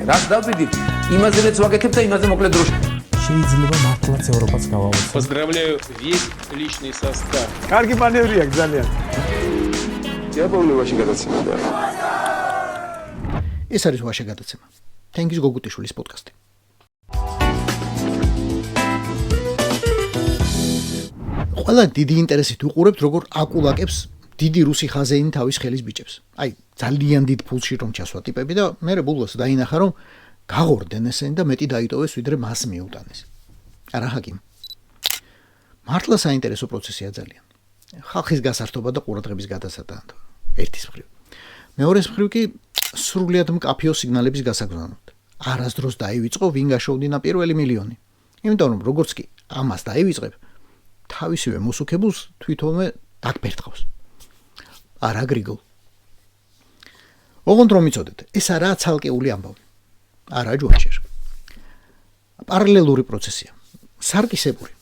რას დავდივით, იმაზეც ვაკეთებ და იმაზე მოკლედ დროში. შეიძლება მართლაც ევროპაც გავავოცოთ. Поздравляю весь личный состав. კარგი მანევრია ძალიან. იაპონიაში გადაცემა. ეს არის ვაშა გადაცემა. თენგიზ გოგუტიშვილის პოდკასტი. ყველა დიდი ინტერესით უყურებთ, როგორ აკულაკებს დიდი რუსი ხაზეინი თავის ხელის ბიჭებს. აი, ძალიან დიდ ფულში რომ ჩასვა ტიპები და მერე ბულოს დაინახა, რომ გაღორდნენ ესენი და მეტი დაიტოვეს, ვიდრე მას მიუტანეს. არა ჰაკიმ. მართლა საინტერესო პროცესია ძალიან. ხალხის გასართობა და ყურადღების გადასატანად. ერთის მხრივ. მეორეს მხრივ კი სრულიად მკაფიო სიგნალების გასაგზავნოდ. არასდროს დაივიწყო ვინ გაშოვდინა პირველი მილიონი. იმიტომ რომ როგორც კი ამას დაივიწყებ, თავისივე მოსუქებულს თვითონვე დაგფერთხავს. არა გრიგოლ. ოღონდ რომ იცოდეთ, ეს არაა ცალკეული ამბავი. არა ჯუაჩერ. პარალელური პროცესია. სარკისებური.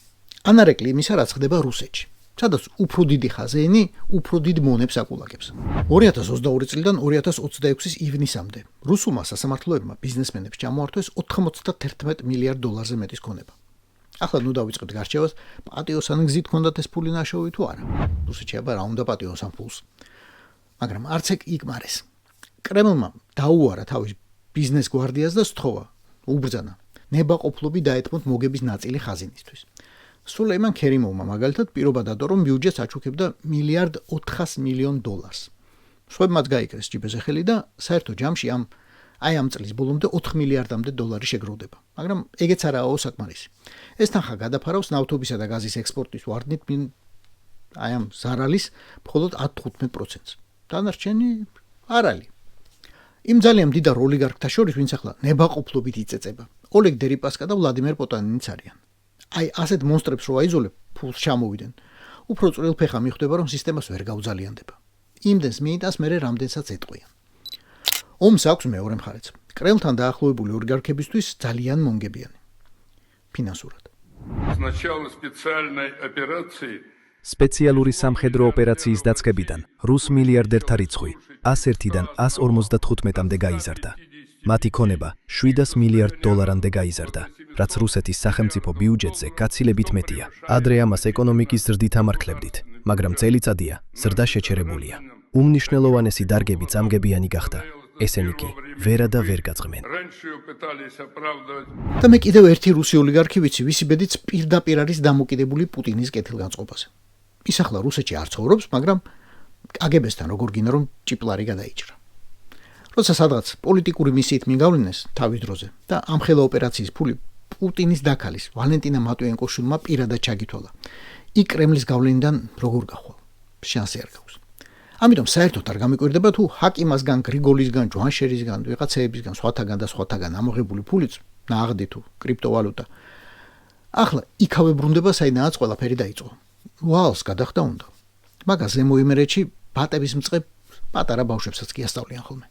ანარეკლი იმისა, რაც ხდება რუსეთში. სადაც უფრო დიდი ხაზეინი, უფრო დიდ მონებს აკულაკებს. 2022 წლიდან 2026-ის ივნისამდე რუსულმა სასამართლოებმა ბიზნესმენებს ჩამოართვეს 91 მილიარდ დოლარზე მეტის ქონება. ახლა ნუ დავიწყებთ გარჩევას, პატიოს ან გზით ჰქონდათ ეს ფული ნაშოვი თუ არა. რუსეთში აბა რა უნდა პატიოს ამ ფულს. მაგრამ არც ეგ იგმარეს. კრემლმა დაუარა თავის ბიზნეს გვარდიას და სთხოვა, უბრძანა, ნებაყოფლობი დაეთმოთ მოგების ნაწილი ხაზინისთვის. სულეიმან ქერიმოვმა მაგალითად პირობა დადო, რომ ბიუჯეტს აჩუქებდა მილიარდ 400 მილიონ დოლარს. სხვებმაც გაიკრეს ჯიბეზე ხელი და საერთო ჯამში ამ წლის ბოლომდე 4 მილიარდამდე დოლარი შეგროვდება. მაგრამ ეგეც არაა საკმარისი. ეს თანხა გადაფარავს ნავთობისა და გაზის ექსპორტის ვარდნით ამ ზარალის მხოლოდ 15%-ს. დანარჩენი არალი. იმ ძალიან მდიდარ ოლიგარქთა შორის, ვინც ახლა ნებაყოფლობით იწეწება, ოლეგ დერიპასკა და ვლადიმერ პოტანინიც არიან. აი, ასეთ მონსტრებს რო აიზოლებ, ფულს ჩამოვიდნენ. უფრო წვრილ ფეხა მიხვდება, რომ სისტემას ვერ გაუძალიანდება. იმდენს მიიტანს, მერე რამდენსაც ეტყვიან. ომს აქვს მეორე მხარეც. კრემლთან დაახლოებული ოლიგარქებისთვის ძალიან მონგებიანი. ფინანსურად. სპეციალური სამხედრო ოპერაციის დაწყებიდან რუს მილიარდერთა რიცხვი 101-დან 155-მდე გაიზარდა. მათი ქონება 700 მილიარდ დოლარამდე გაიზარდა, რაც რუსეთის სახელმწიფო ბიუჯეტზე გაცილებით მეტია. ადრე ამას ეკონომიკის ზრდით ამარხლებდით, მაგრამ წელიწადია ზრდა შეჩერებულია. უმნიშვნელოვანესი დარგები წამგებიანი გახდა. ესენი კი ვერა და ვერ გაწყმენ. და მე კიდევ ერთი რუსი ოლიგარქი ვიცი, ვისი ბედიც პირდაპირ არის დამოკიდებული პუტინის კეთილგანწყობაზე. ის ახლა რუსეთში არ ცხოვრობს, მაგრამ კგბ-სთან როგორ გინდა რომ ჭიპლარი გადაიჭრა. როცა სადღაც პოლიტიკური მისიით მიგავლინეს თავის დროზე და ამ ხელა ოპერაციის ფული პუტინის დაქალის ვალენტინა მატვიენკოშვილმა პირადად ჩაგითვალა. იქ კრემლის გავლენიდან როგორ გახვალ? შანსი არ გაქვს. ამიტომ საერთოდ არ გამიკვირდება თუ ჰაკიმასგან, გრიგოლისგან, ჯვანშერისგან, ვიღაცეებისგან, სხვათაგან ამოღებული ფულიც, ნაღდი თუ კრიპტოვალუტა. ახლა იქავე ბრუნდება, საიდანაც ყველაფერი დაიწყო. ვალს გადახდა უნდა. მაგას ზემო იმერეთში ბატების მწყებ პატარა ბავშვებსაც კი ასწავლიან ხოლმე.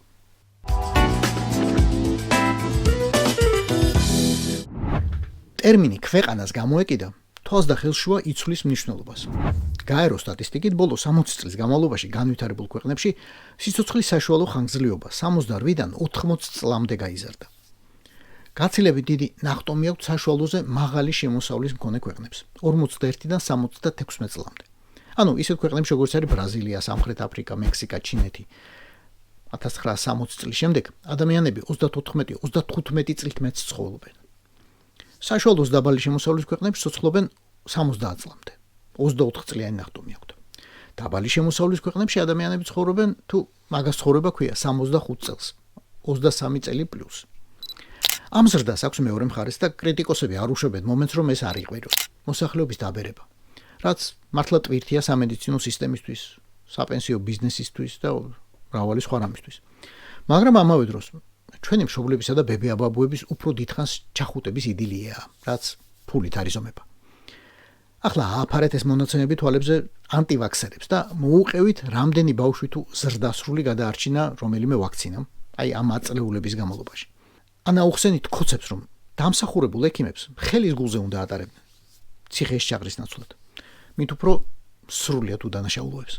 ტერმინი ქვეყანას გამოეკიდა თვალს და ხელშუა იცვლის მნიშვნელობას. გაერო სტატისტიკით ბოლო 60 წლის განმავლობაში განვითარებულ ქვეყნებში სიცოცხლის საშუალო ხანგრძლივობა 68-დან 80 წლამდე გაიზარდა. გაცილებით დიდი ნახტომი აქვს საშუალოზე მაღალი შემოსავლის მქონე ქვეყნებს 41-დან 76 წლამდე. ანუ ისეთ ქვეყნებში როგორც არის ბრაზილია, სამხრეთ აფრიკა, მექსიკა, ჩინეთი. 1960 წლის შემდეგ ადამიანები 34-35 წლით მეც ცხოვრობენ. საშუალოს დაბალი შემოსავლის ქვეყნებში ცოცხლობენ 70 წლამდე. 24 წლიანი ნახტომი აქვთ. დაბალი შემოსავლის ქვეყნებში ადამიანები ცხოვრობენ თუ მაგას ცხოვრება ქვია 65 წელს, 23 წელი პლუს. ამ ზრდას აქვს მეორე მხარეს და კრიტიკოსები არ უშვებენ მომენტს, რომ ეს არ იყვიროს. მოსახლეობის დაბერება, რაც მართლა ტვირთია სამედიცინო სისტემისთვის, საპენსიო ბიზნესისთვის და მრავალი სხვა რამისთვის. მაგრამ ამავე დროს ჩვენი მშობლებისა და ბებია-ბაბუების უფრო დიდხანს ჩახუტების იდილია, რაც ფულით არიზომება. ახლა აფარეთ ეს მონაცემები თვალებზე ანტივაქსერებს და მოუყევით რამდენი ბავშვი თუ ზრდასრული გადაარჩინა რომელიმე ვაქცინამ, აი ამ აწლეულების განმავლობაში. ანა უხსენით ხოცებს, რომ დამსახურებულ ექიმებს ხელის გულზე უნდა ატარებდნენ ციხეში ჩაყრის ნაცვლად. მით უფრო სრულიად უდანაშაულოებს.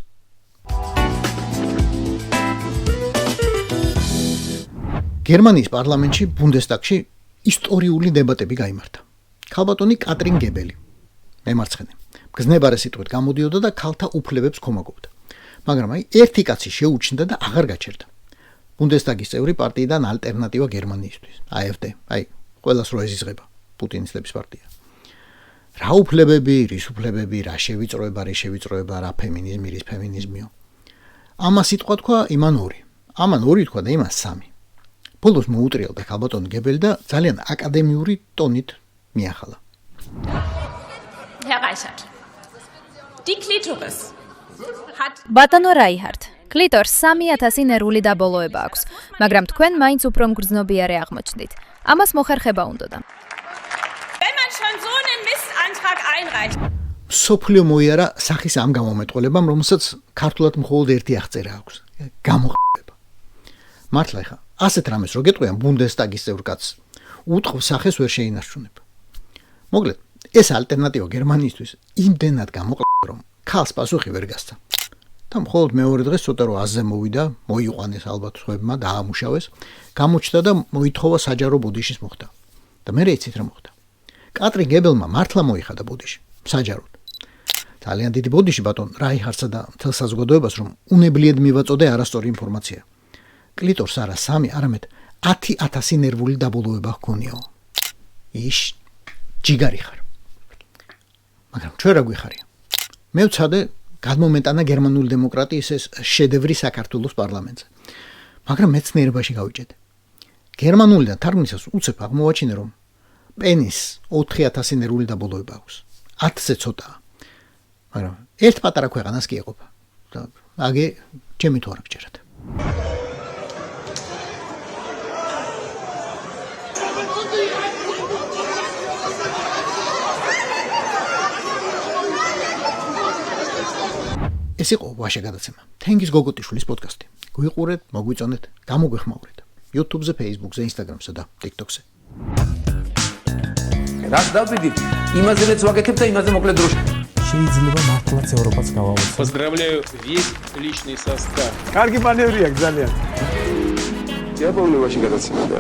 გერმანიის პარლამენტში ბუნდესტაგში ისტორიული დებატები გაიმართა. ქალბატონი კატრინ გებელი მემარცხენე გზნებარე სიტყვით გამოდიოდა და ქალთა უფლებებს ხომაგობდა. მაგრამ ერთი კაცი შეუჩნდა და აღარ გაჩერდა. ბუნდესტაგის წევრი პარტიიდან ალტერნატივა გერმანიისთვის, AfD, ყველას რო ეზიზღება პუტინისლების პარტია. რა უფლებები, რის უფლებები, რა შევიწროება, რა ფემინიზმი, რის ფემინიზმიო. ამას სიტყვა თქვა იმან ორი. ამან ორი თქვა და იმას სამი. ბოლოს მოუტრიალდა ქალბატონ გებელი და ძალიან აკადემიური ტონით მიახალა. Herr Reichert, die Klitoris hat ბატონო რაიჰარდ, კლიტორს 3000 ნერვული დაბოლოება აქვს, მაგრამ თქვენ მაინც უფრო მგრძნობიარე აღმოჩნდით. ამას მოხერხება უნდოდა. wenn man schon so einen Missantrag einreicht. სოფლიო მოიარა სახის ამ გამომეტყველებამ, რომელსაც ქართულად მხოლოდ ერთი აღწერა აქვს. გამოყება. მართლა ხა, ასეთ რამეს რო გეტყვიან ბუნდესტაგის წევრ კაცს, უტყვა სახეს ვერ შეინარჩუნებ. მოკლედ, ეს ალტერნატივა გერმანიისთვის იმდენად გამოყლება, რომ ქალს პასუხი ვერ გასცა. და მხოლოდ მეორე დღეს ცოტა რო აზზე მოვიდა, მოიყვანეს ალბათ სხვებმა და აამუშავეს, გამოჩნდა და მოითხოვა საჯარო ბოდიშის მოხდა. და მე იცით რა მოხდა. კატრინ გებელმა მართლა მოიხადა ბოდიში, საჯაროდ. ძალიან დიდი ბოდიში ბატონ რაიჰარდსა და მთელ საზოგადოებას რომ უნებლიედ მივაწოდე არასწორი ინფორმაცია. კლიტორს არა 3, არამედ 10000 ნერვული დაბოლოება ჰქონიო. იშ ჯიგარი ხარ. მაგრამ ჩვენ რა გვიხარია? მე ვცადე გადმომეტანა გერმანული დემოკრატიის ეს შედევრი საქართველოს პარლამენტზე. მაგრამ მეცნიერებაში გავიჭედე. გერმანულიდან თარგმნისას უცებ აღმოვაჩინე რომ პენის 4000 ნერვული დაბოლოება აქვს. 10-ზე ცოტაა. მაგრამ ერთ პატარა ქვეყანას კი ეყოფა. და აგე ჩემი თუ არ გჯერათ. ეს იყო ვაშა გადაცემა. თენგის გოგოტიშვილის პოდკასტი. გვიყურეთ, მოგვიწონეთ, გამოგვეხმაურეთ. YouTube-ზე, Facebook-ზე, Instagram-სა და TikTok-ზე. რაც დავიდით, იმაზეც ვაკეთებ და იმაზე მოკლედ დროში. შეიძლება მართლაც ევროპაც გავავოთ. Поздравляю весь личный состав. კარგი მანევრია ძალიან. Я помню ваши გადაცემა და